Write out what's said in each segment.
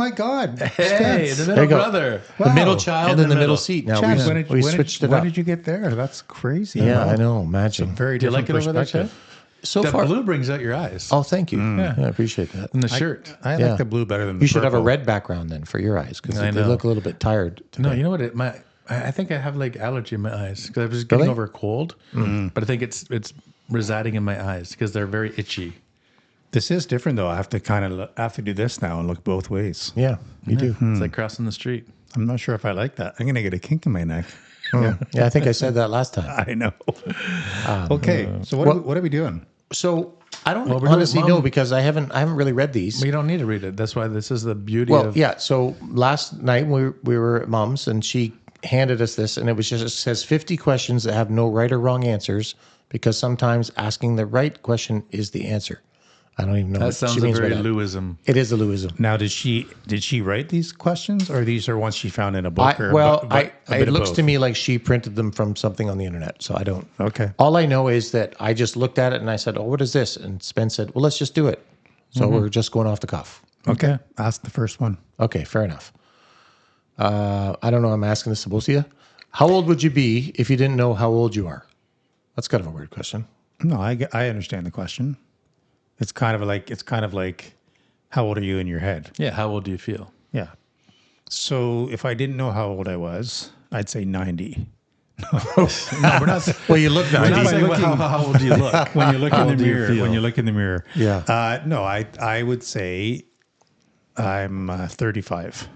my God. Hey, the There middle you go. brother. The middle Wow. child in the middle seat. Now Chad, we switched it when up. did you get there? That's crazy. Yeah, Wow. I know. It's a Imagine. very Do you like different it over there, perspective. Chad? So That far. blue brings out your eyes. Oh, thank you. Yeah. Yeah, I appreciate that. And the shirt. I Yeah. like the blue better than the You should have a purple. red background then for your eyes because I they know. look a little bit tired today. No, you know what? I think I have like allergy in my eyes because I was getting Really? over a cold, but I think it's residing in my eyes because they're very itchy. This is different though. I have to do this now and look both ways. Yeah, you do. It's like crossing the street. I'm not sure if I like that. I'm going to get a kink in my neck. Yeah, I think I said that last time. I know. Okay, so what are we doing? So I don't Well, we're doing honestly Mom- know because I haven't really read these. We don't need to read it. That's why this is the beauty Well, of. yeah. So last night we were at Mom's and she handed us this, and it says 50 questions that have no right or wrong answers because sometimes asking the right question is the answer. I don't even know That what sounds she a means by very that. Lewism. It is a Lewism. Now, did she write these questions, or these are ones she found in a book? Or a It bit of looks both? to me like she printed them from something on the internet, so I don't. Okay. All I know is that I just looked at it and I said, "Oh, what is this?" And Spence said, "Well, let's just do it." So we're just going off the cuff. Okay. Ask the first one. Okay, fair enough. I don't know. I'm asking this to both of you. How old would you be if you didn't know how old you are? That's kind of a weird question. No, I understand the question. It's kind of like, how old are you in your head? Yeah. How old do you feel? Yeah. So if I didn't know how old I was, I'd say 90. No, we're not. Well, you look We're 90. not saying how old do you look. When you look How in the old do you mirror, feel? when you look in the mirror. Yeah. No, I would say I'm 35.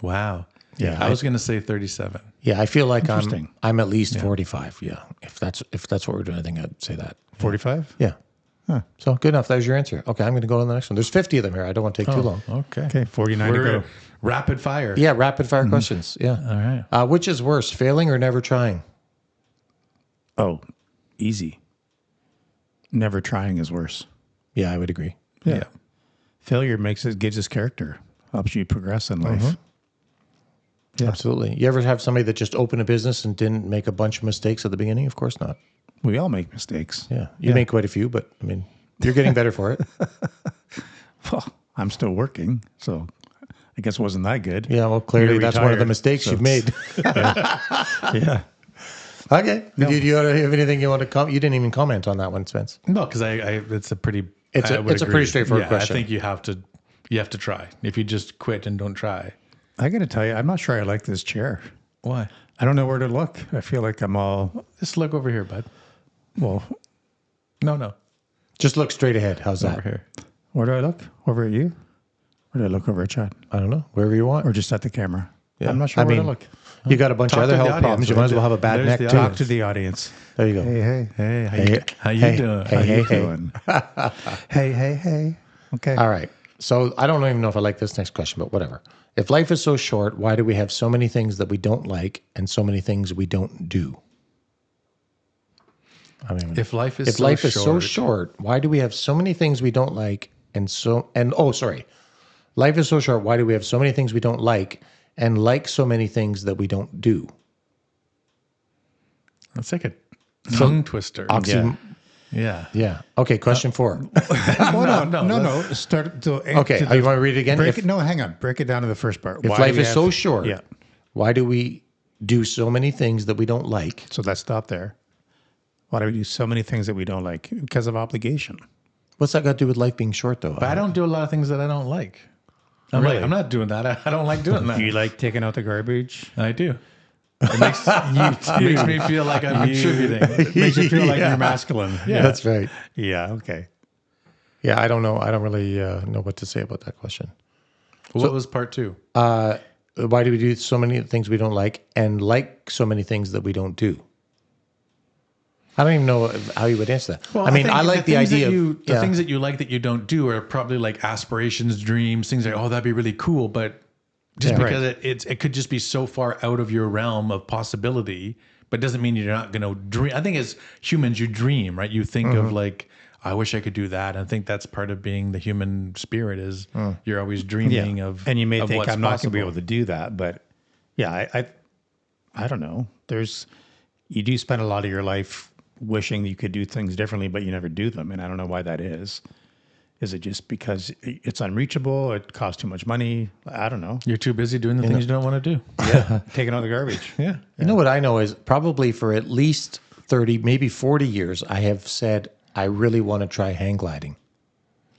Wow. Yeah, I was going to say 37. Yeah, I feel like Interesting. I'm at least 45. Yeah, if that's what we're doing, I think I'd say that. 45? Yeah. So good enough. There's your answer. Okay, I'm going to go to the next one. There's 50 of them here. I don't want to take too long. Okay. Okay, 49 to We're go. rapid fire. Yeah, rapid fire questions. Yeah. All right. Which is worse, failing or never trying? Oh, easy. Never trying is worse. Yeah, I would agree. Yeah. Failure gives us character, helps you progress in life. Yeah. Absolutely. You ever have somebody that just opened a business and didn't make a bunch of mistakes at the beginning? Of course not. We all make mistakes. Yeah. You make quite a few, but I mean, you're getting better for it. Well, I'm still working, so I guess it wasn't that good. Yeah, well, clearly You're that's one of the retired, mistakes so you've made. Yeah. Okay. Do you have anything you want to comment? You didn't even comment on that one, Spence. No, because it's a pretty. It's I a- would it's a agree. pretty straightforward Yeah, question. I think you have to try. If you just quit and don't try, I got to tell you, I'm not sure I like this chair. why? I don't know where to look. I feel like I'm all, Just look over here, bud. well, No. Just look straight ahead. How's Over that? here. where do I look? Over at you? Or do I look over at Chad? I don't know. Wherever you want. Or just at the camera? Yeah. I'm not sure I where mean, to look. You got a bunch Talk of other to the health problems. audience, You might as right? well have a bad There's neck the too. Talk to the audience. There you go. Hey. Hey, how Hey, you doing? hey, How hey, you hey. doing? Hey. Okay. All right. So I don't even know if I like this next question, but whatever. If life is so short, why do we have so many things that we don't like and so many things we don't do? I mean, If life is so short, why do we have so many things we don't like life is so short, why do we have so many things we don't like and like so many things that we don't do? That's like a tongue twister. Yeah. Yeah. Okay. Question 4. No. Start to Okay. to the- You want to read it again? Break it. No, hang on. Break it down to the first part. If Why life do we is have- so short, Yeah. why do we do so many things that we don't like? So let's stop there. Why do we do so many things that we don't like? Because of obligation. What's that got to do with life being short, though? But I don't do a lot of things that I don't like. I'm not doing that. I don't like doing that. Do you like taking out the garbage? I do. It makes me feel like I'm contributing. It makes you feel like you're masculine. Yeah, that's right. Yeah. Okay. Yeah, I don't know. I don't really know what to say about that question. What was part 2? Why do we do so many things we don't like and like so many things that we don't do? I don't even know how you would answer that. Well, I mean, think I like the things idea that of the things that you like that you don't do are probably like aspirations, dreams, things like, oh, that'd be really cool. But just because it could just be so far out of your realm of possibility, but doesn't mean you're not going to dream. I think as humans, you dream, right? You think of like, I wish I could do that. And I think that's part of being the human spirit is you're always dreaming of. And you may of think what's I'm not going to be possible. able to do that, but yeah, I don't know. You do spend a lot of your life wishing you could do things differently, but you never do them, and I don't know why that is. Is it just because it's unreachable? It costs too much money? I don't know. You're too busy doing the things you don't want to do. Yeah, taking out the garbage. Yeah. You know what I know is probably for at least 30, maybe 40 years, I have said I really want to try hang gliding.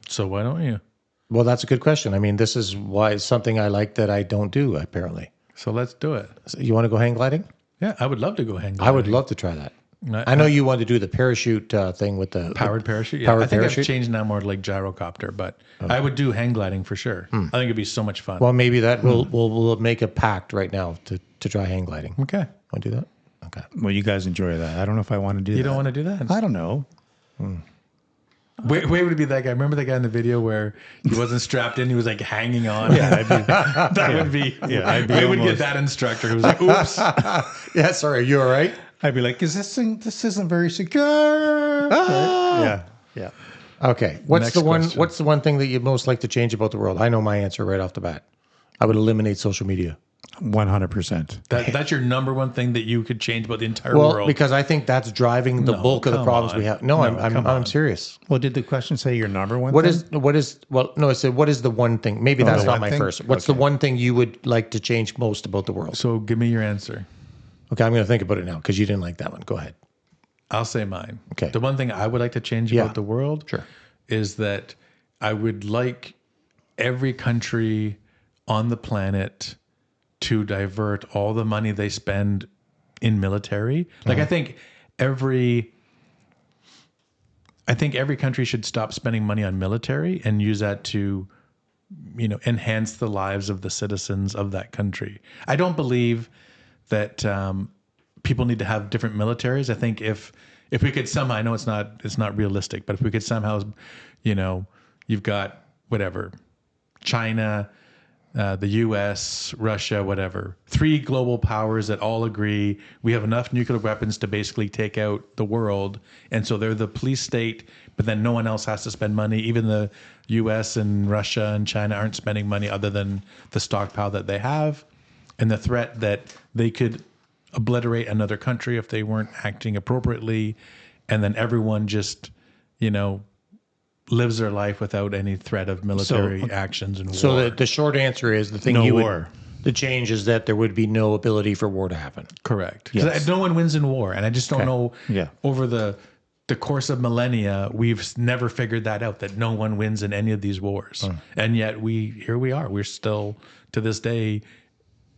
So why don't you? Well, that's a good question. I mean, this is why it's something I like that I don't do, apparently. So let's do it. So you want to go hang gliding? Yeah, I would love to go hang gliding. I would love to try that. I know you want to do the parachute thing with the Powered parachute. Yeah, Powered I think parachute? I've changed now more to like gyrocopter, but I would do hang gliding for sure. I think it'd be so much fun. Well, maybe that we'll make a pact right now to try hang gliding. Okay. Want to do that? Okay. Well, you guys enjoy that. I don't know if I want to do that. You don't want to do that? I don't know. Wait would be that guy. Remember that guy in the video where he wasn't strapped in? He was like hanging on. Yeah, Would be. Yeah, I'd be we would get almost- that instructor who was like, "Oops." Yeah, sorry. Are you all right? I'd be like, "Is this thing? This isn't very secure." Ah! Right? Yeah. Okay. What's Next the one? question. What's the one thing that you'd most like to change about the world? I know my answer right off the bat. I would eliminate social media. 100%. That's your number one thing that you could change about the entire Well, world. because I think that's driving the No, bulk of the come problems on. we have. No, No, come I'm on. serious. Well, did the question say your number one? What thing? is? Well, no, it said what is the one thing? Maybe that's the not one my thing? first. What's the one thing you would like to change most about the world? So give me your answer. Okay, I'm going to think about it now because you didn't like that one. Go ahead. I'll say mine. Okay. The one thing I would like to change Yeah. about the world Sure. is that I would like every country on the planet to divert all the money they spend in military. Like I think every country should stop spending money on military and use that to, enhance the lives of the citizens of that country. I don't believe that people need to have different militaries. I think if we could somehow, I know it's not realistic, but if we could somehow, you've got whatever, China, the U.S., Russia, whatever, 3 global powers that all agree we have enough nuclear weapons to basically take out the world, and so they're the police state. But then no one else has to spend money. Even the U.S. and Russia and China aren't spending money other than the stockpile that they have, and the threat that they could obliterate another country if they weren't acting appropriately, and then everyone just, lives their life without any threat of military actions and war. So the short answer is the thing No you would. war. The change is that there would be no ability for war to happen. Correct. Because Yes. no one wins in war, and I just don't know. Yeah. Over the course of millennia, we've never figured that out. That no one wins in any of these wars, and yet here we are. We're still to this day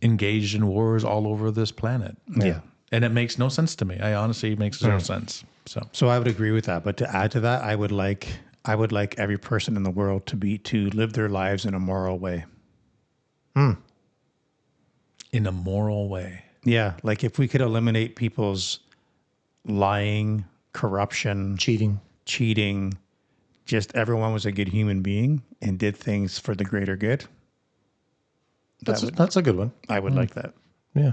engaged in wars all over this planet. Yeah. And it makes no sense to me. I honestly, it makes zero sense. So I would agree with that. But to add to that, I would like every person in the world to live their lives in a moral way. In a moral way. Yeah. Like if we could eliminate people's lying, corruption, cheating, just everyone was a good human being and did things for the greater good. That's a good one. I would like that. Yeah.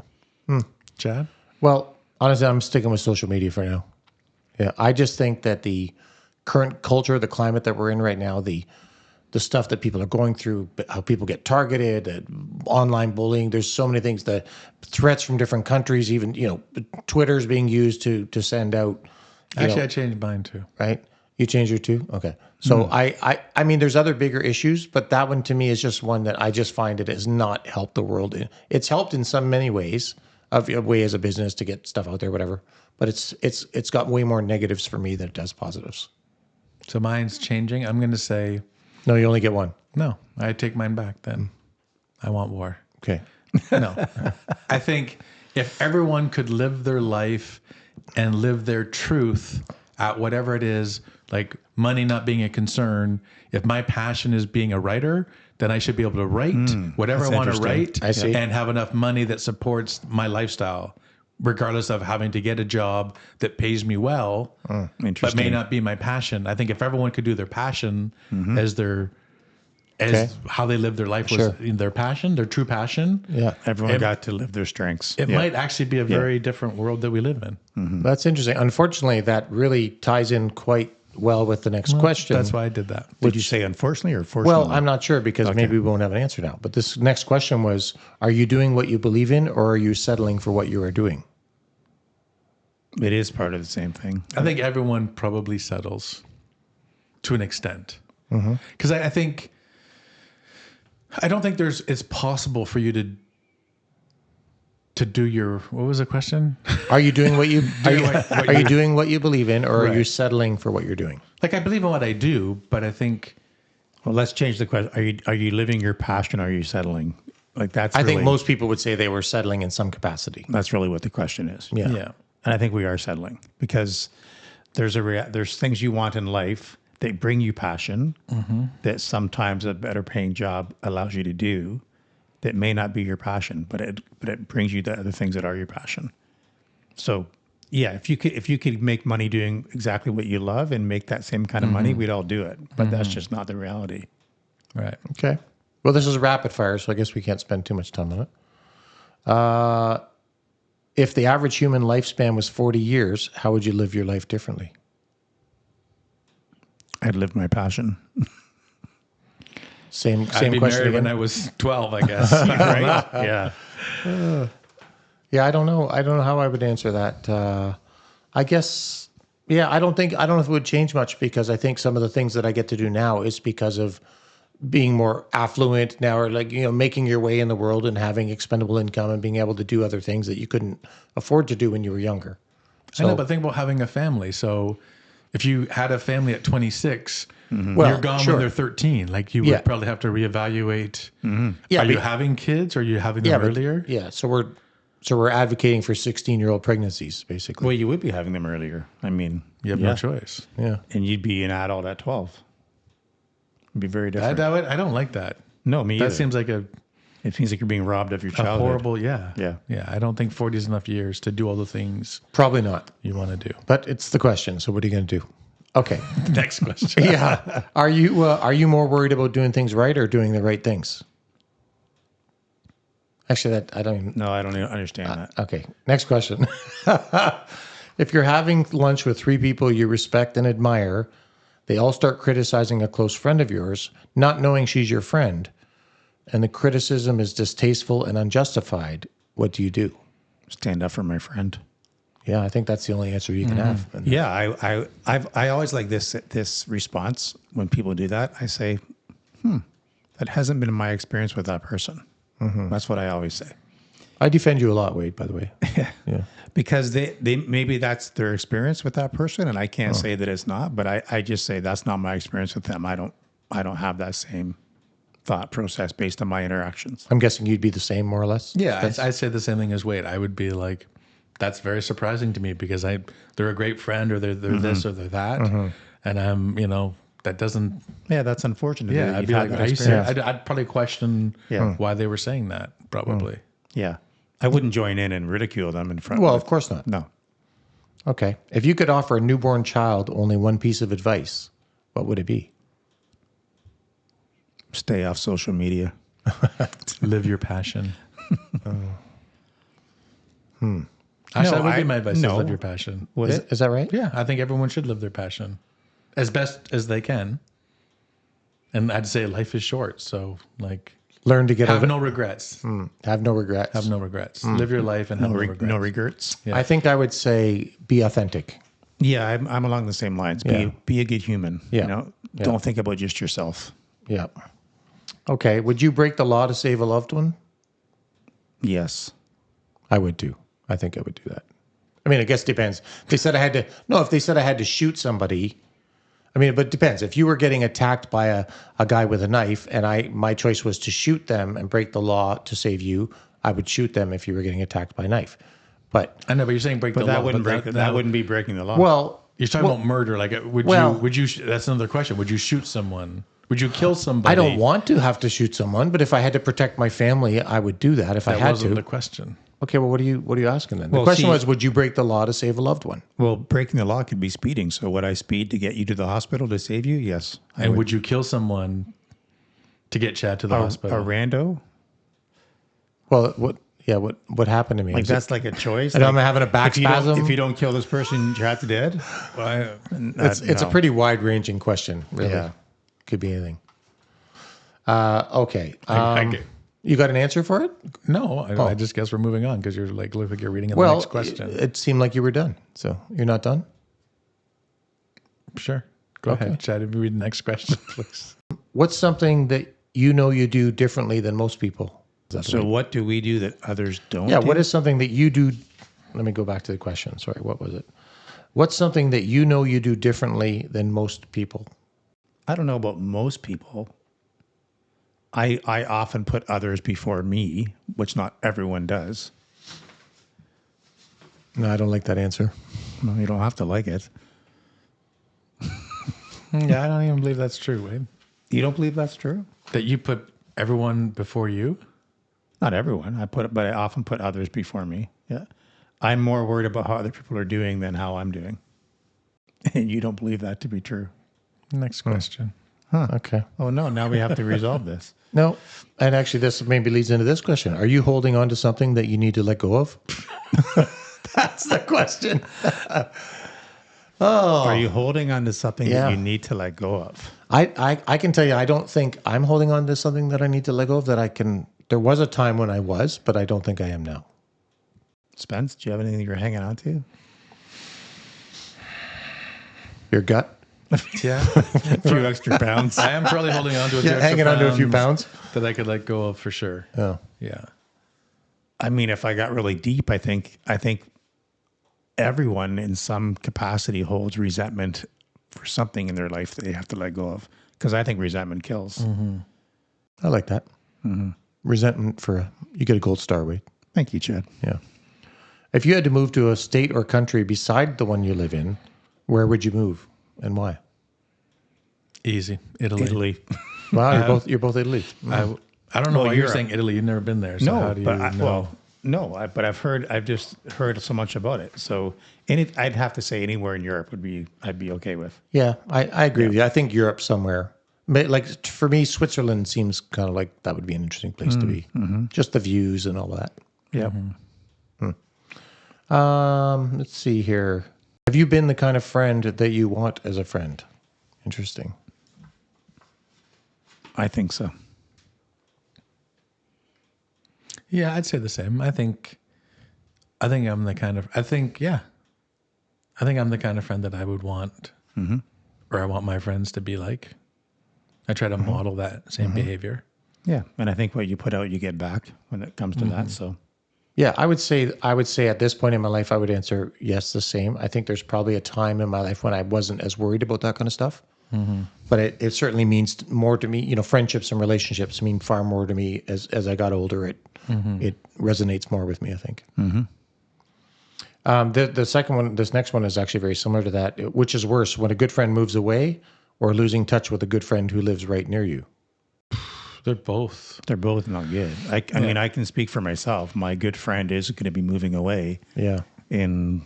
Chad? Well, honestly, I'm sticking with social media for now. Yeah, I just think that the current culture, the climate that we're in right now, the stuff that people are going through, how people get targeted, online bullying. There's so many things. The threats from different countries, even Twitter's being used to send out. Actually, I changed mine too. Right? You changed your too? Okay. So I mean, there's other bigger issues, but that one to me is just one that I just find it has not helped the world. It's helped in many ways, of a way as a business to get stuff out there, whatever. But it's got way more negatives for me than it does positives. So mine's changing. I'm going to say, No, you only get one. no, I take mine back then. I want war. Okay. No. I think if everyone could live their life and live their truth at whatever it is, like money not being a concern, if my passion is being a writer, then I should be able to write whatever I want to write I see. and have enough money that supports my lifestyle, regardless of having to get a job that pays me well, but may Interesting. not be my passion. I think if everyone could do their passion as how they live their life was their passion, their true passion, Yeah. Everyone got to live their strengths. it might actually be a very different world that we live in. That's interesting. Unfortunately, that really ties in quite well with the next question. That's why I did that. Did you say unfortunately or fortunately? Well, I'm not sure because maybe we won't have an answer now. But this next question was, are you doing what you believe in or are you settling for what you are doing? It is part of the same thing. I think everyone probably settles to an extent. Because I think, I don't think it's possible for you to do your, what was the question? Are you doing what you what are you doing what you believe in, or are you Right. settling for what you're doing? Like, I believe in what I do, but I think, Well, let's change the question. Are you living your passion? Or are you settling? Like that's. I really, think most people would say they were settling in some capacity. That's really what the question is. Yeah. yeah. And I think we are settling because there's things you want in life that bring you passion that sometimes a better paying job allows you to do that may not be your passion, but it brings you the other things that are your passion. So yeah, if you could make money doing exactly what you love and make that same kind of money, we'd all do it. But that's just not the reality. Right. Okay. Well, this is rapid fire, so I guess we can't spend too much time on it. If the average human lifespan was 40 years, how would you live your life differently? I'd live my passion. Same I'd be question married again. when I was 12, I guess. Right? Yeah. Yeah, I don't know. I don't know how I would answer that. I guess, yeah, I don't know if it would change much because I think some of the things that I get to do now is because of being more affluent now, or like, making your way in the world and having expendable income and being able to do other things that you couldn't afford to do when you were younger. I know, but think about having a family. So if you had a family at 26, Well, you're gone sure. when they're 13. Like you Yeah. would probably have to reevaluate. Yeah, Are you but- having kids? Or are you having them but- earlier? Yeah, so we're advocating for 16-year-old pregnancies, basically. Well, you would be having them earlier. I mean, You have yeah. no choice. Yeah. And you'd be an adult at 12. It'd be very different. I don't like that. No, me either. That seems like a It seems like you're being robbed of your childhood. horrible, yeah. Yeah. Yeah. I don't think 40 is enough years to do all the things Probably not. you want to do. But it's the question. So what are you going to do? Okay. Next question. Yeah. Are you more worried about doing things right or doing the right things? Actually, I don't even. No, I don't even understand that. Okay. Next question. If you're having lunch with 3 people you respect and admire, they all start criticizing a close friend of yours, not knowing she's your friend, and the criticism is distasteful and unjustified. What do you do? Stand up for my friend. Yeah, I think that's the only answer you can have. And Yeah, I always like this response when people do that. I say, that hasn't been my experience with that person. That's what I always say. I defend you a lot, Wade, by the way. Yeah. Because they maybe that's their experience with that person, and I can't say that it's not. But I just say that's not my experience with them. I don't have that same thought process based on my interactions. I'm guessing you'd be the same, more or less. Yeah, I'd say the same thing as Wade. I would be like, that's very surprising to me because they're a great friend or they're this or they're that. And I'm, that doesn't. Yeah, that's unfortunate. Yeah, that I'd you've be had like, that are you serious? I'd probably question why they were saying that, probably. Yeah, I wouldn't join in and ridicule them in front. Well, of course not. No. Okay. If you could offer a newborn child only one piece of advice, what would it be? Stay off social media. Live your passion. Actually, No, that would be I- my advice. no. Live your passion. Would it? Is that right? Yeah, I think everyone should live their passion as best as they can. And I'd say life is short, so Learn to get have over no regrets. have no regrets. Have no regrets. Live your life and have no regrets. No regrets. Yeah. I think I would say be authentic. Yeah, I'm along the same lines. Yeah. Be a good human. Yeah. Don't think about just yourself. Yeah. Okay. Would you break the law to save a loved one? Yes. I would too. I think I would do that. I mean, I guess it depends. If they said I had to shoot somebody, but it depends. If you were getting attacked by a guy with a knife and my choice was to shoot them and break the law to save you, I would shoot them if you were getting attacked by a knife. But I know, but you're saying break But the that law. wouldn't but that wouldn't be breaking the law. well, You're talking about murder. Like, would you? That's another question. Would you shoot someone? Would you kill somebody? I don't want to have to shoot someone, but if I had to protect my family, I would do that if I That had wasn't to. the question. Okay, well, what are you asking then? The Well, question see- was, would you break the law to save a loved one? Well, breaking the law could be speeding. So would I speed to get you to the hospital to save you? Yes. And would you kill someone to get Chad to the A hospital? rando? Well, what happened to me? Like Is it- that's like a choice. I know Like, I'm having a back if you don't- spasm. If you don't kill this person, Chad's dead. It's a pretty wide-ranging question, really. Yeah. Could be anything. Okay. I You got an answer for it? no, I just guess we're moving on because you're look like you're reading in the Well, next question. it seemed like you were done. So you're not done? Sure. Go ahead, Chad. If you read the next question, please. What's something that you do differently than most people? So what do we do that others don't Yeah, do? what is something that you do? Let me go back to the question. Sorry, what was it? What's something that you do differently than most people? I don't know about most people. I often put others before me, which not everyone does. No, I don't like that answer. No, you don't have to like it. Yeah, I don't even believe that's true, Wade. You don't believe that's true? That you put everyone before you? Not everyone. But I often put others before me. Yeah. I'm more worried about how other people are doing than how I'm doing. And you don't believe that to be true. Next question. Okay. Oh no, now we have to resolve this. No, and actually, this maybe leads into this question: are you holding on to something that you need to let go of? That's the question. Are you holding on to something Yeah. that you need to let go of? I can tell you, I don't think I'm holding on to something that I need to let go of. That I can. There was a time when I was, but I don't think I am now. Spence, do you have anything you're hanging on to? Your gut. Yeah. A few extra pounds. I am probably holding on to a few Yeah, extra hanging on to a few pounds. that I could let go of for sure. Oh. Yeah. I mean, if I got really deep, I think everyone in some capacity holds resentment for something in their life that they have to let go of. Because I think resentment kills. Mm-hmm. I like that. Mm-hmm. Resentment you get a gold star, Wade. Thank you, Chad. Yeah. If you had to move to a state or country beside the one you live in, where would you move and why? Easy. Italy. Wow, you're both Italy. I don't know why you're Europe. saying Italy. You've never been there. So No, how do you but know? but I've just heard so much about it. So I'd have to say anywhere in Europe I'd be okay with. Yeah, I agree with you. I think Europe somewhere. But like for me, Switzerland seems kind of like that would be an interesting place to be. Just the views and all of that. Yep. Let's see here. Have you been the kind of friend that you want as a friend? Interesting. I think so. Yeah, I'd say the same. I think I'm the kind of I'm the kind of friend that I would want, or I want my friends to be like. I try to model that same behavior. Yeah, and I think what you put out, you get back when it comes to that. So Yeah, I would say at this point in my life, I would answer yes, the same. I think there's probably a time in my life when I wasn't as worried about that kind of stuff. But it certainly means more to me. You know, friendships and relationships mean far more to me as I got older. It resonates more with me, I think. The second one, this next one is actually very similar to that. Which is worse, when a good friend moves away or losing touch with a good friend who lives right near you? They're both. they're both not good. I mean, I can speak for myself. My good friend is going to be moving away Yeah. in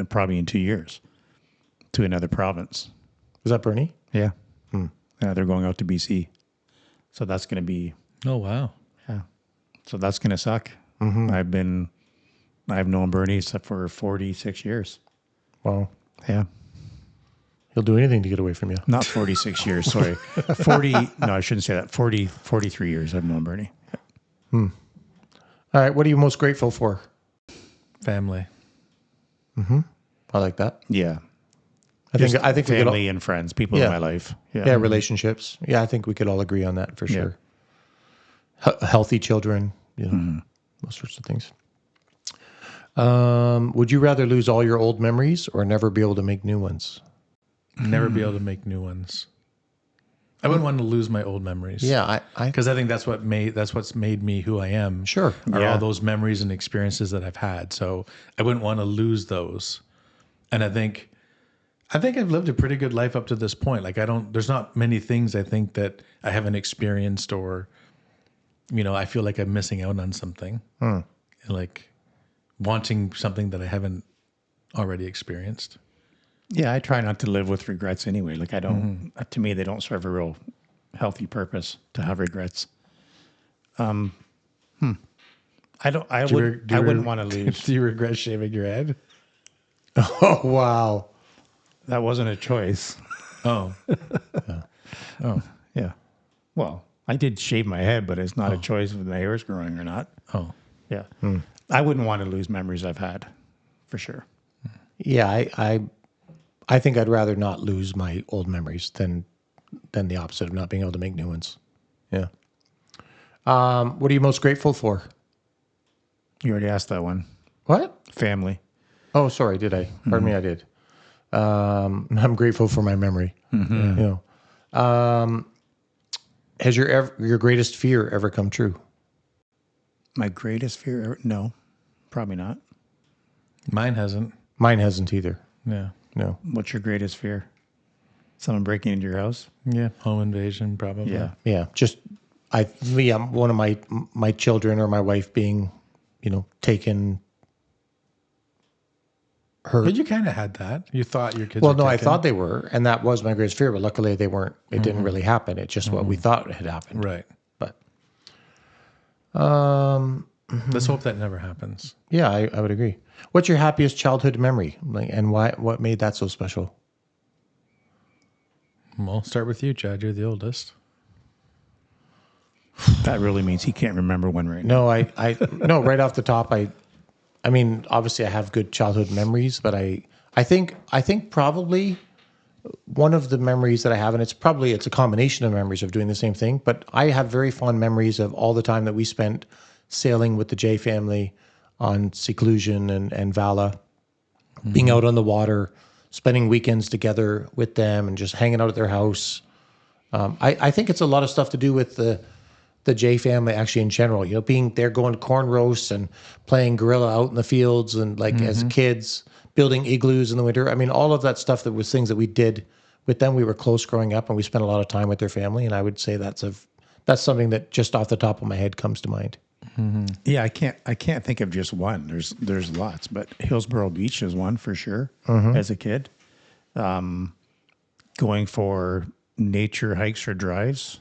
probably in 2 years to another province. Was that Bernie? Yeah. Yeah, they're going out to BC. So that's going to be, Oh wow. so that's going to suck. I've known Bernie for 46 years. Well, Yeah. he'll do anything to get away from you. Not 46 years, sorry. No, I shouldn't say that. 43 years I've known Bernie. All right. What are you most grateful for? Family. I like that. Yeah. I think we could all, family and friends, people in my life. yeah, relationships. Yeah, I think we could all agree on that for sure. Healthy children, those sorts of things. Would you rather lose all your old memories or never be able to make new ones? Never be able to make new ones. I wouldn't want to lose my old memories. Yeah, Because I think that's what's made me who I am. Sure. Are all those memories and experiences that I've had. So I wouldn't want to lose those. And I think I've lived a pretty good life up to this point. Like there's not many things I think that I haven't experienced or, I feel like I'm missing out on something. And like wanting something that I haven't already experienced. Yeah, I try not to live with regrets anyway. Like to me, they don't serve a real healthy purpose to have regrets. I wouldn't want to lose. Do you regret shaving your head? Oh, wow. That wasn't a choice. Oh. Yeah. Well, I did shave my head, but it's not a choice if the hair is growing or not. Oh. Yeah. I wouldn't want to lose memories I've had, for sure. Yeah, I think I'd rather not lose my old memories than the opposite of not being able to make new ones. Yeah. What are you most grateful for? You already asked that one. What? Family. Oh, sorry. Did I? Pardon me. I did. I'm grateful for my memory. You know, has your greatest fear ever come true? My greatest fear ever? No, probably not. Mine hasn't. Mine hasn't either. Yeah. No. What's your greatest fear? Someone breaking into your house? Yeah. Home invasion, probably. Yeah. Yeah. Just one of my children or my wife being, taken. Hurt. But you kind of had that. You thought your kids Well, were no, I taken. thought they were, and that was my greatest fear. But luckily, they weren't. It didn't really happen. It's just what we thought had happened. Right. But Let's hope that never happens. yeah, I would agree. What's your happiest childhood memory, and why? What made that so special? Well, start with you, Chad. You're the oldest. That really means he can't remember one right now. No, no, right off the top, I mean, obviously I have good childhood memories, but I think probably one of the memories that I have, and it's a combination of memories of doing the same thing, but I have very fond memories of all the time that we spent sailing with the J family on Seclusion and Vala, being out on the water, spending weekends together with them and just hanging out at their house. I think it's a lot of stuff to do with the J family actually in general, being there, going to corn roasts and playing gorilla out in the fields and as kids, building igloos in the winter. I mean, all of that stuff that was things that we did with them. We were close growing up and we spent a lot of time with their family. And I would say that's something that just off the top of my head comes to mind. Yeah, I can't think of just one. There's lots, but Hillsborough Beach is one for sure. As a kid, going for nature hikes or drives.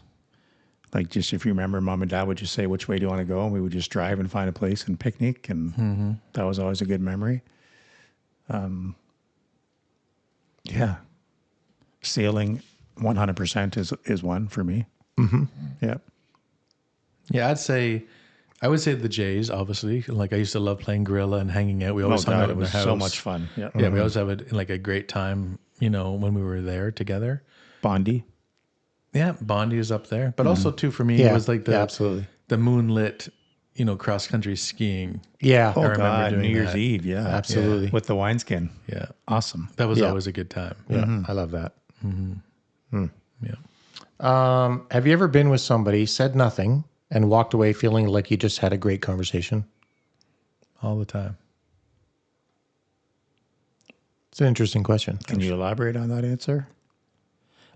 Like, just if you remember, Mom and Dad would just say, which way do you want to go? And we would just drive and find a place and picnic. And that was always a good memory. Yeah. Sailing 100% is one for me. Yeah. Yeah, I would say the Jays, obviously. Like, I used to love playing gorilla and hanging out. We always hung out it in was their house. so much fun. Yeah. Yeah, we always have a great time, when we were there together. Bondi. Yeah, Bondi is up there. But also, too, for me, Yeah, it was like absolutely. the moonlit, cross-country skiing. Yeah. Oh, remember God. doing New Year's that. Eve. Yeah. Absolutely. With the wineskin. Yeah. Awesome. That was Yeah. always a good time. Yeah. I love that. Yeah. Have you ever been with somebody, said nothing, and walked away feeling like you just had a great conversation? All the time. It's an interesting question. Can you elaborate on that answer?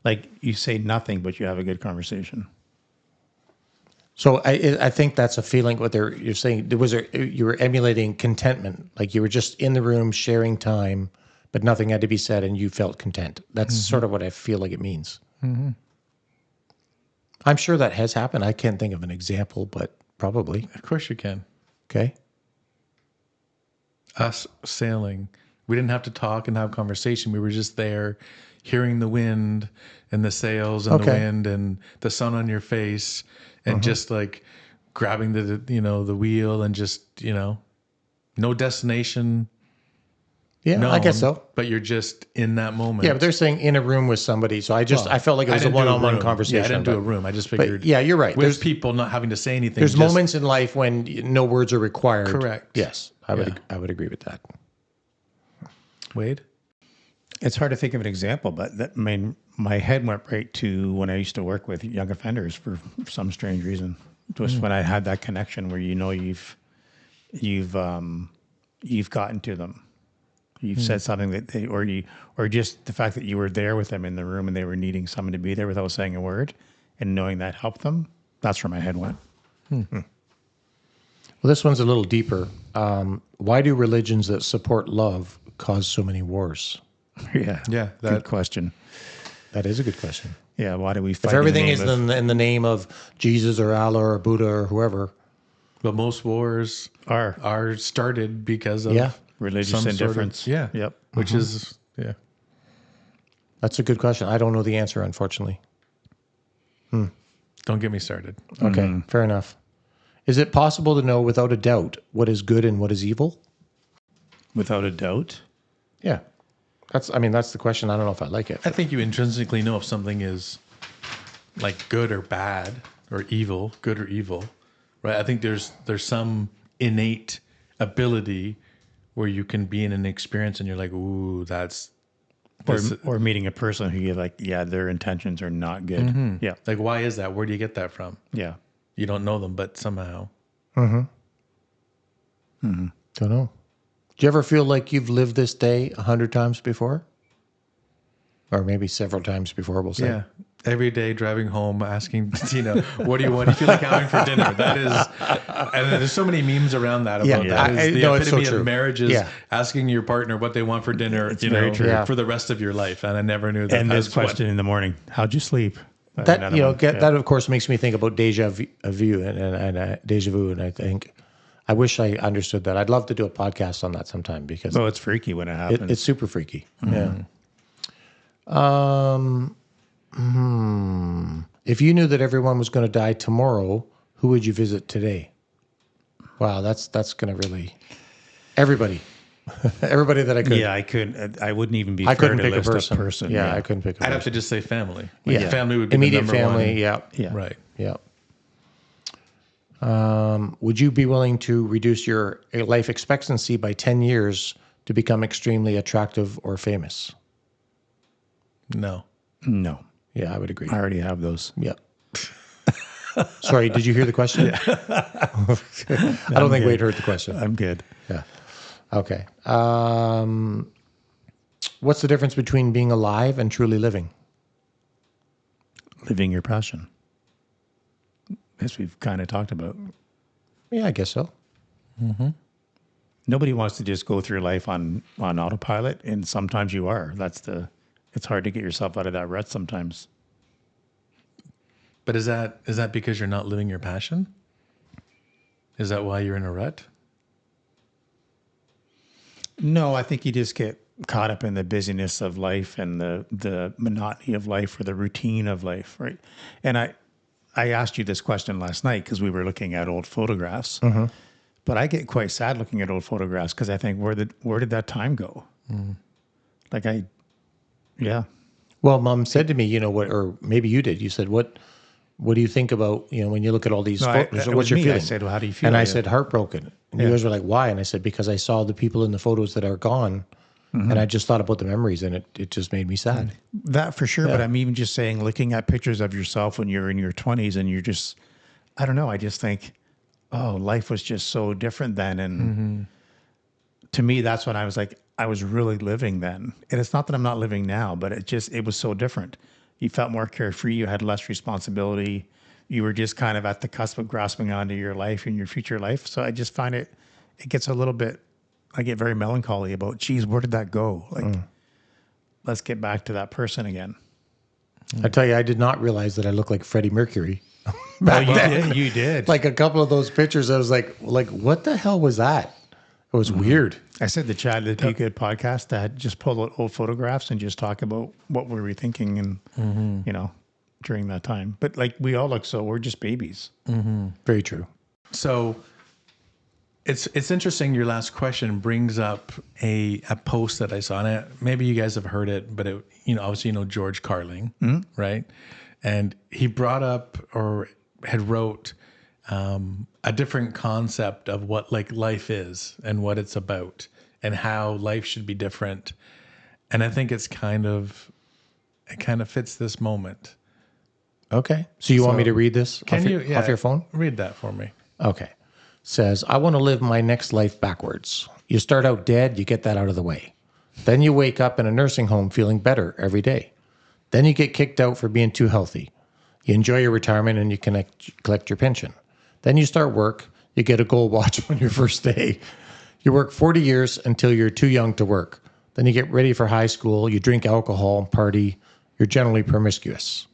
Like, you say nothing, but you have a good conversation. So I think that's a feeling. You're saying you were emulating contentment, like you were just in the room sharing time, but nothing had to be said, and you felt content. That's sort of what I feel like it means. I'm sure that has happened. I can't think of an example, but probably. Of course you can. Okay. Us sailing, we didn't have to talk and have conversation. We were just there hearing the wind and the sails and the wind and the sun on your face and just like grabbing the wheel and just, no destination. Yeah, I guess so. But you're just in that moment. Yeah, but they're saying in a room with somebody. So I felt like it was a one-on-one conversation. Yeah, I didn't do a room. I just figured. But yeah, you're right. With people not having to say anything. There's moments in life when no words are required. Correct. Yes, I would agree with that. Wade? It's hard to think of an example, but my head went right to when I used to work with young offenders for some strange reason. Just when I had that connection where you've gotten to them. You've said something that or just the fact that you were there with them in the room and they were needing someone to be there without saying a word and knowing that helped them. That's where my head went. Well, this one's a little deeper. Why do religions that support love cause so many wars? Yeah. Yeah. Good question. That is a good question. Yeah. Why do we fight? If everything is in the name of Jesus or Allah or Buddha or whoever. But most wars are started because of religious indifference. Yep. Which is, That's a good question. I don't know the answer, unfortunately. Don't get me started. Okay, fair enough. Is it possible to know without a doubt what is good and what is evil? Without a doubt. Yeah. That's the question. I don't know if I like it. I think you intrinsically know if something is like good or bad or evil, good or evil, right? I think there's some innate ability where you can be in an experience and you're like, ooh, that's or meeting a person who you're like, yeah, their intentions are not good. Yeah. like, why is that? Where do you get that from? Yeah. You don't know them, but somehow. Don't know. Do you ever feel like you've lived this day 100 times before? Or maybe several times before, we'll say. Yeah. Every day driving home, asking Tina, what do you feel like having for dinner? That is, and there's so many memes around that about that. Is the epitome of marriage is asking your partner what they want for dinner, very true. For the rest of your life. And I never knew that. And this question in the morning, how'd you sleep? That that of course makes me think about deja vu and deja vu, and I think I wish I understood that. I'd love to do a podcast on that sometime because it's freaky when it happens. It's super freaky. Yeah. If you knew that everyone was going to die tomorrow, who would you visit today? Wow, that's going to really everybody that I could. Yeah, I couldn't. I wouldn't even be. I couldn't pick a person. Yeah, I couldn't pick. I'd have to just say family. Like family would be immediate the number family. one. Yeah, Right. Yeah. Would you be willing to reduce your life expectancy by 10 years to become extremely attractive or famous? No. Yeah, I would agree. I already have those. Yep. Sorry, did you hear the question? I don't think Wade heard the question. I'm good. Yeah. Okay. What's the difference between being alive and truly living? Living your passion. As we've kind of talked about. Yeah, I guess so. Nobody wants to just go through life on autopilot, and sometimes you are. It's hard to get yourself out of that rut sometimes. But is that because you're not living your passion? Is that why you're in a rut? No, I think you just get caught up in the busyness of life and the monotony of life or the routine of life, right? And I asked you this question last night because we were looking at old photographs. But I get quite sad looking at old photographs because I think, where did that time go? Yeah. Well, Mom said to me, what, or maybe you did. You said, "What do you think about when you look at all these photos? What's your feeling?" I said, "Well, how do you feel?" And I said, "Heartbroken." And you guys were like, "Why?" And I said, "Because I saw the people in the photos that are gone, and I just thought about the memories, and it just made me sad." That for sure. But I'm even just saying, looking at pictures of yourself when you're in your 20s, and you're just, I don't know. I just think, oh, life was just so different then, and to me, that's when I was like, I was really living then. And it's not that I'm not living now, but it was so different. You felt more carefree. You had less responsibility. You were just kind of at the cusp of grasping onto your life and your future life. So I just find it gets a little bit, I get very melancholy about, geez, where did that go? Like, let's get back to that person again. I tell you, I did not realize that I looked like Freddie Mercury. You did. Like a couple of those pictures, I was like, what the hell was that? It was weird. I said the Chad the Be Good podcast that just pull out old photographs and just talk about what we were thinking and, during that time. But like we all look we're just babies. Very true. So it's interesting. Your last question brings up a post that I saw, and maybe you guys have heard it, but obviously George Carling, right? And he brought up or had wrote a different concept of what like life is and what it's about and how life should be different. And I think it kind of fits this moment. Okay. So you want me to read this off your phone? Read that for me. Okay. Says, I want to live my next life backwards. You start out dead, you get that out of the way. Then you wake up in a nursing home feeling better every day. Then you get kicked out for being too healthy. You enjoy your retirement and you collect your pension. Then you start work. You get a gold watch on your first day. You work 40 years until you're too young to work. Then you get ready for high school. You drink alcohol, party. You're generally promiscuous.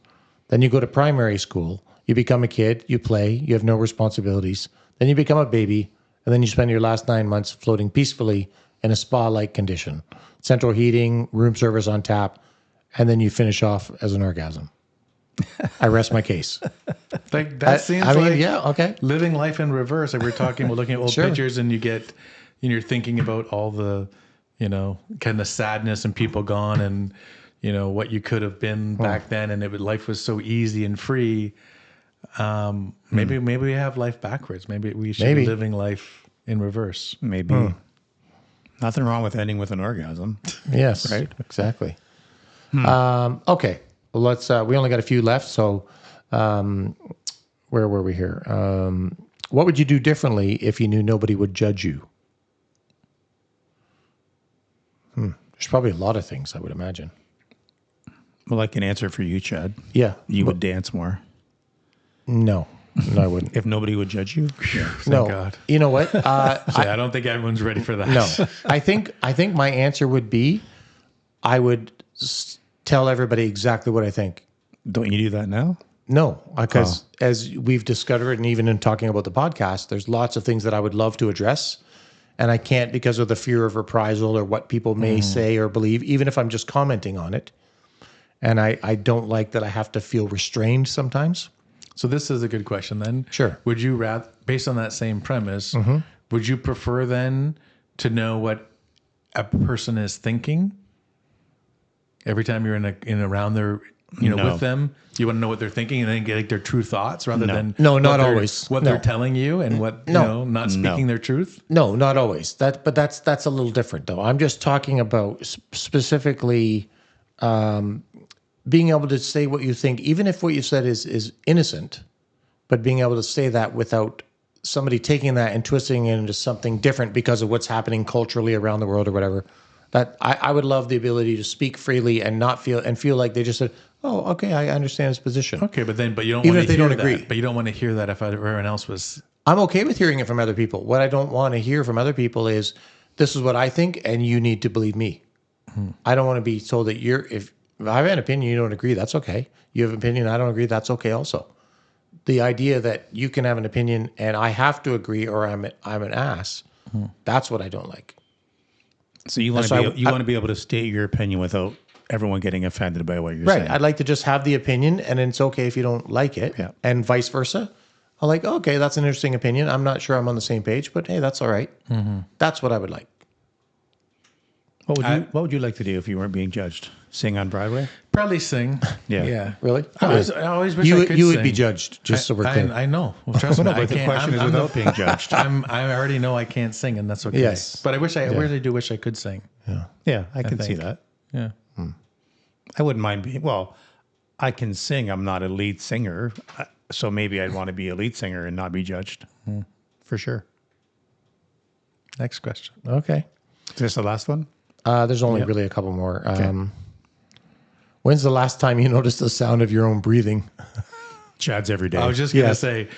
Then you go to primary school. You become a kid. You play. You have no responsibilities. Then you become a baby. And then you spend your last 9 months floating peacefully in a spa-like condition. Central heating, room service on tap. And then you finish off as an orgasm. I rest my case. That seems like okay. Living life in reverse. Like we're talking, we're looking at old pictures, and you're thinking about all the, kind of sadness and people gone and, what you could have been back then. And life was so easy and free. Maybe we have life backwards. Maybe we should be living life in reverse. Maybe. Nothing wrong with ending with an orgasm. Yes, Right? exactly. Okay, well, let's. We only got a few left, so where were we here? What would you do differently if you knew nobody would judge you? There's probably a lot of things, I would imagine. Well, I can answer for you, Chad. Yeah, You would dance more. no, I wouldn't. If nobody would judge you? Yeah. No, God. you know what? I don't think everyone's ready for that. No, I think my answer would be, I would tell everybody exactly what I think. Don't you do that now? No, because as we've discovered, and even in talking about the podcast, there's lots of things that I would love to address, and I can't because of the fear of reprisal or what people may say or believe, even if I'm just commenting on it. And I don't like that I have to feel restrained sometimes. So this is a good question then. Sure. Would you rather, based on that same premise, would you prefer then to know what a person is thinking every time you're in around their, No. with them? You want to know what they're thinking and then get like their true thoughts rather than No, not what they're- always. what No. they're telling you and what not speaking their truth. No, not always. But that's a little different though. I'm just talking about specifically being able to say what you think, even if what you said is innocent, but being able to say that without somebody taking that and twisting it into something different because of what's happening culturally around the world or whatever. That I would love the ability to speak freely and not feel like they just said, "Oh, okay, I understand his position." Okay, but you don't Even want if to they hear don't that. agree. But you don't want to hear that if everyone else was. I'm okay with hearing it from other people. What I don't want to hear from other people is, "This is what I think, and you need to believe me." I don't want to be told that if I have an opinion, you don't agree, that's okay. You have an opinion, I don't agree, that's okay also. The idea that you can have an opinion and I have to agree or I'm an ass, that's what I don't like. So you want to be able to state your opinion without everyone getting offended by what you're saying. Right. I'd like to just have the opinion and it's okay if you don't like it. Yeah. And vice versa. I'm like, okay, that's an interesting opinion. I'm not sure I'm on the same page, but hey, that's all right. That's what I would like. What would you like to do if you weren't being judged? Sing on Broadway? Probably sing. Yeah. Yeah. Really? I always wish I could You sing. would be judged, just so we're clear. I know. Well, trust me. No, I but the can't. question is I'm without being judged. I already know I can't sing, and that's okay. Yes. But I really do wish I could sing. Yeah, I can see think. that. Yeah. I wouldn't mind being, I can sing. I'm not a lead singer. So maybe I'd want to be a lead singer and not be judged. For sure. Next question. Okay. Is this the last one? There's only really a couple more. When's the last time you noticed the sound of your own breathing? Chad's every day. I was just gonna say,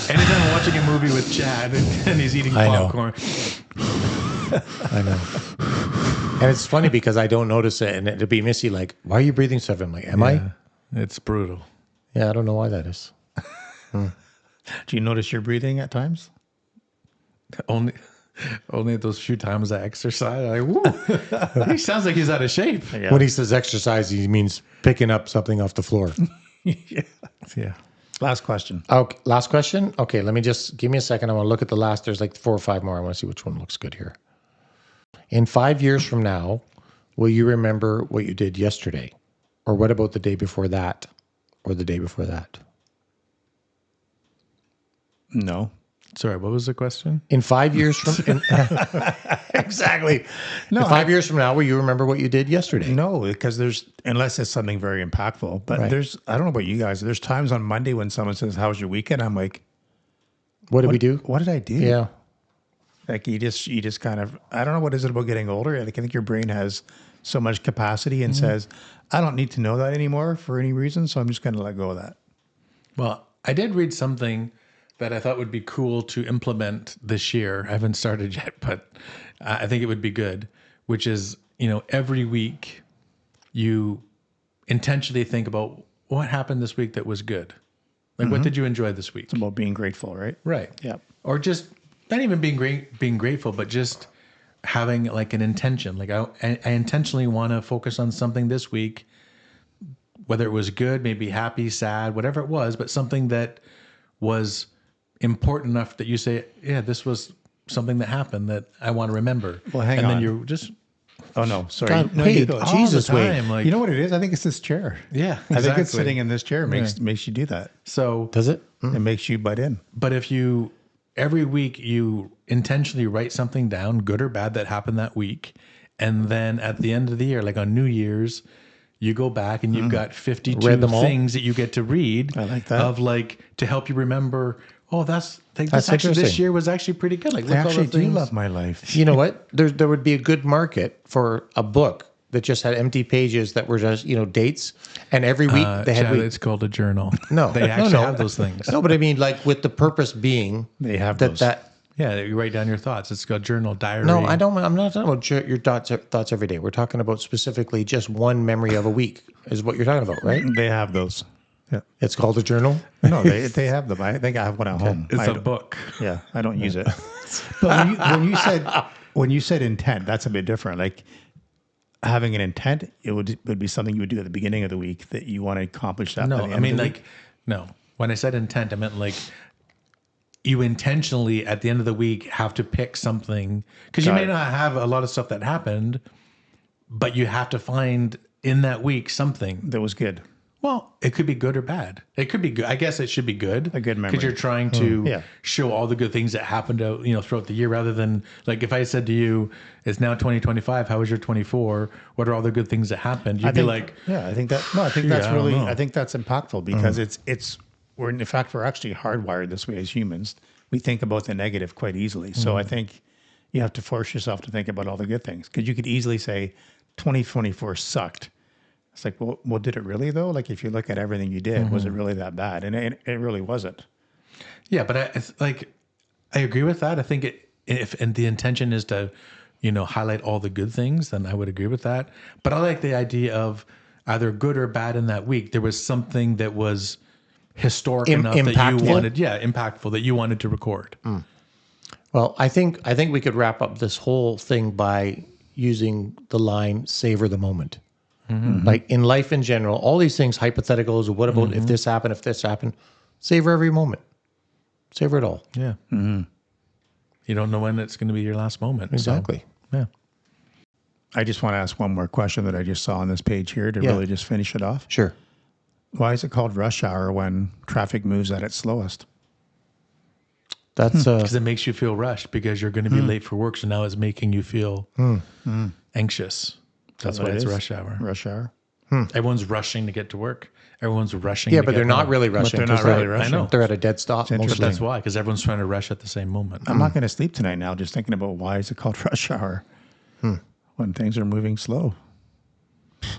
anytime I'm watching a movie with Chad and he's eating popcorn, I know. And it's funny because I don't notice it, and it'd be Missy like, "Why are you breathing so heavy?" I'm like, "Am I?" it's brutal. Yeah, I don't know why that is. Do you notice your breathing at times? Only at those few times I exercise, woo, he sounds like he's out of shape. Yeah. When he says exercise, he means picking up something off the floor. Yeah. Last question. Okay, last question. Okay, let me just give me a second. I want to look at the last. There's like 4 or 5 more. I want to see which one looks good here. In 5 years from now, will you remember what you did yesterday? Or what about the day before that? Or the day before that? No. Sorry, what was the question? In 5 years from... exactly. No, in 5 years from now, will you remember what you did yesterday? No, because unless it's something very impactful, but Right. I don't know about you guys. There's times on Monday when someone says, "How was your weekend?" I'm like, What did we do? what did I do? Yeah. Like you just kind of, I don't know what is it about getting older. I think your brain has so much capacity and says, I don't need to know that anymore for any reason. So I'm just going to let go of that. Well, I did read something that I thought would be cool to implement this year. I haven't started yet, but I think it would be good, which is, every week you intentionally think about what happened this week that was good. Like, what did you enjoy this week? It's about being grateful, right? Right. Yep. Or just not even being grateful, but just having like an intention. Like I intentionally want to focus on something this week, whether it was good, maybe happy, sad, whatever it was, but something that was important enough that you say, yeah, this was something that happened that I want to remember. Well, hang and on. then you're just Oh no, sorry. God, No, wait, you go. all Jesus, the wait. time. Like, You know what it is? I think it's this chair. yeah, exactly. I think it's sitting in this chair makes you do that. So, Does it? It makes you butt in. but if you every week you intentionally write something down, good or bad, that happened that week, and then at the end of the year, like on New Year's, you go back and you've got 52 Read them all? things that you get to read. I like that. Of like to help you remember. Oh, this That's actually this interesting. year was actually pretty good. Like, I look all actually the do things. love my life. You know what? There would be a good market for a book that just had empty pages that were just, dates. And every week they had Chad, week. it's called a journal. No, they actually no. have those things. No, but I mean, like with the purpose being They have that those. that. Yeah, you write down your thoughts. It's called journal, diary. No, I don't. I'm not talking about your thoughts every day. We're talking about specifically just one memory of a week is what you're talking about, right? They have those. Yeah. It's called a journal. No, they have them. I think I have one at home. It's I a don't- book. Yeah, I don't use it. But when you said intent, that's a bit different. Like having an intent, it would be something you would do at the beginning of the week that you want to accomplish that. No, by the I end mean of the like week. no. When I said intent, I meant like you intentionally at the end of the week have to pick something because you Got may it. not have a lot of stuff that happened, but you have to find in that week something. that was good. Well, it could be good or bad. It could be good. I guess it should be good. A good memory. because you're trying to Yeah. show all the good things that happened throughout the year, rather than like if I said to you, "It's now 2025. How was your 24? What are all the good things that happened?" You'd be like, yeah, I think that. No, I think Gee, that's I don't really. know. I think that's impactful because we're in fact we're actually hardwired this way as humans. We think about the negative quite easily. So I think you have to force yourself to think about all the good things because you could easily say 2024 sucked. It's like, well, did it really though? Like if you look at everything you did, was it really that bad? And it really wasn't. Yeah, but I agree with that. I think if the intention is to, highlight all the good things, then I would agree with that. But I like the idea of either good or bad in that week. There was something that was historic enough that you impactful? wanted, impactful that you wanted to record. Well, I think we could wrap up this whole thing by using the line "savor the moment." Like in life in general, all these things, hypotheticals. What about if this happened? If this happened, savor every moment. Savor it all. Yeah. You don't know when it's going to be your last moment. so, Exactly. yeah. I just want to ask one more question that I just saw on this page here to Yeah. really just finish it off. Sure. Why is it called rush hour when traffic moves at its slowest? That's Because it makes you feel rushed because you're going to be late for work. So now it's making you feel anxious. That's why what it it's is? rush hour. Rush hour. Everyone's rushing to get to work. Everyone's rushing. yeah, to but get they're not home. really rushing. they're not 'cause really rushing. I know. They're at a dead stop. But Mostly. that's why, because everyone's trying to rush at the same moment. I'm not going to sleep tonight now just thinking about why is it called rush hour when things are moving slow.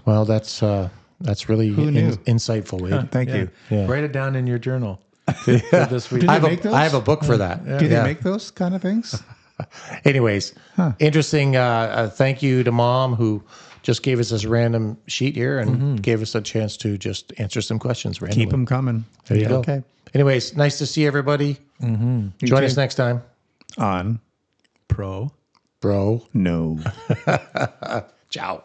Well, that's really knew? insightful, Wade. Thank you. Yeah. Write it down in your journal for this week. Do I they have, make those? I have a book for that. Do they Yeah. make those kind of things? Anyways, interesting. Thank you to Mom who just gave us this random sheet here and gave us a chance to just answer some questions randomly. Keep them coming. There you go. Okay. Anyways, nice to see everybody. Join us next time. On. Pro. Bro. No. Ciao.